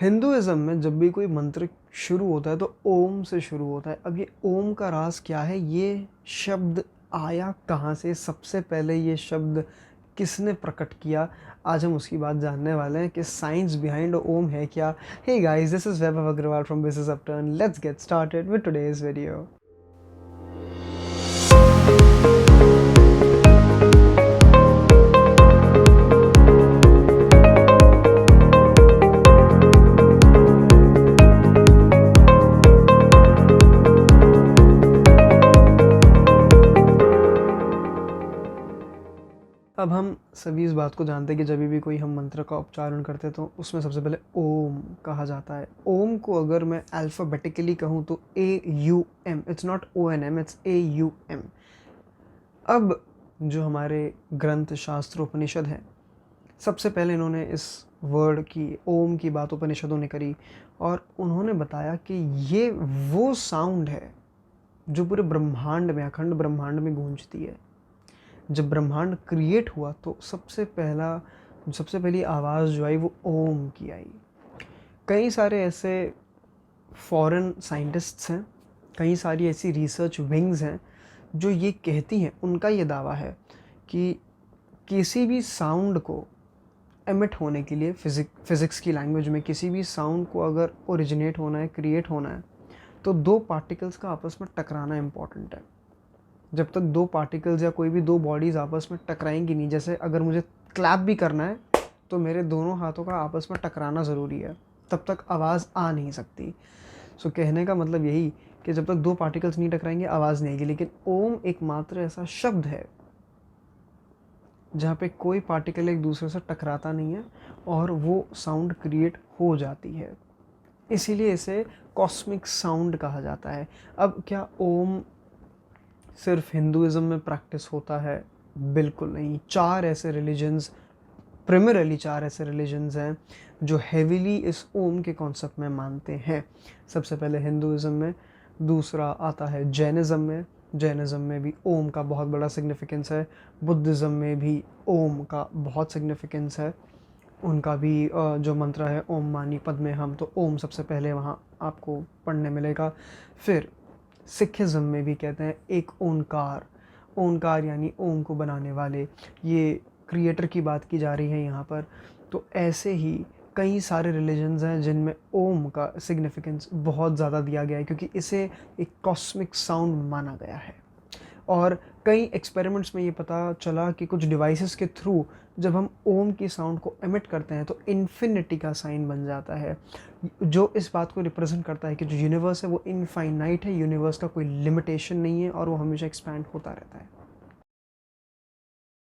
Hinduism में जब भी कोई मंत्र शुरू होता है तो ओम से शुरू होता है। अब ये ओम का राज़ क्या है? ये शब्द आया कहाँ से? सबसे पहले ये शब्द किसने प्रकट किया? आज हम उसकी बात जानने वाले हैं कि साइंस बिहाइंड ओम है क्या? Hey guys, this is Vaibhav Agrawal from Business Upturn. Let's get started with today's video. अब हम सभी इस बात को जानते हैं कि जब भी कोई हम मंत्र का उच्चारण करते हैं तो उसमें सबसे पहले ओम कहा जाता है। ओम को अगर मैं अल्फ़ाबेटिकली कहूँ तो AUM, it's not ONM, it's AUM। अब जो हमारे ग्रंथ शास्त्र उपनिषद हैं, सबसे पहले इन्होंने इस वर्ड की, ओम की बात उपनिषदों ने करी और उन्होंने बताया कि ये वो साउंड है जो पूरे ब्रह्मांड में, अखंड ब्रह्मांड में गूंजती है। जब ब्रह्मांड क्रिएट हुआ तो सबसे पहली आवाज़ जो आई वो ओम की आई। कई सारे ऐसे फॉरेन साइंटिस्ट्स हैं, कई सारी ऐसी रिसर्च विंग्स हैं जो ये कहती हैं, उनका ये दावा है कि किसी भी साउंड को एमिट होने के लिए, फिज़िक्स की लैंग्वेज में किसी भी साउंड को अगर ओरिजिनेट होना है, क्रिएट होना है, तो दो पार्टिकल्स का आपस में टकराना इम्पॉर्टेंट है। जब तक दो पार्टिकल्स या कोई भी दो बॉडीज़ आपस में टकराएंगी नहीं, जैसे अगर मुझे क्लैप भी करना है तो मेरे दोनों हाथों का आपस में टकराना ज़रूरी है, तब तक आवाज़ आ नहीं सकती। सो कहने का मतलब यही कि जब तक दो पार्टिकल्स नहीं टकराएंगे आवाज़ नहीं आएगी। लेकिन ओम एकमात्र ऐसा शब्द है जहाँ पे कोई पार्टिकल एक दूसरे से टकराता नहीं है और वो साउंड क्रिएट हो जाती है। इसीलिए इसे कॉस्मिक साउंड कहा जाता है। अब क्या ओम सिर्फ हिंदुइज़्म में प्रैक्टिस होता है? बिल्कुल नहीं। प्राइमरीली चार ऐसे रिलीजन्स हैं जो हेविली इस ओम के कॉन्सेप्ट में मानते हैं। सबसे पहले हिंदुइज़्म में, दूसरा आता है जैनिज़्म में भी ओम का बहुत बड़ा सिग्निफिकेंस है। बुद्धिज़्म में भी ओम का बहुत सिग्निफिकेंस है। उनका भी जो मंत्र है ओम मानी पद्मे हम, तो ओम सबसे पहले वहाँ आपको पढ़ने मिलेगा। फिर सिखिज़्म में भी कहते हैं एक ओंकार यानी ओम को बनाने वाले, ये क्रिएटर की बात की जा रही है यहाँ पर। तो ऐसे ही कई सारे रिलीजन्स हैं जिनमें ओम का सिग्निफिकेंस बहुत ज़्यादा दिया गया है, क्योंकि इसे एक कॉस्मिक साउंड माना गया है। और कई एक्सपेरिमेंट्स में ये पता चला कि कुछ डिवाइसेस के थ्रू जब हम ओम की साउंड को एमिट करते हैं तो इन्फिनिटी का साइन बन जाता है, जो इस बात को रिप्रेजेंट करता है कि जो यूनिवर्स है वो इनफाइनाइट है, यूनिवर्स का कोई लिमिटेशन नहीं है और वो हमेशा एक्सपैंड होता रहता है।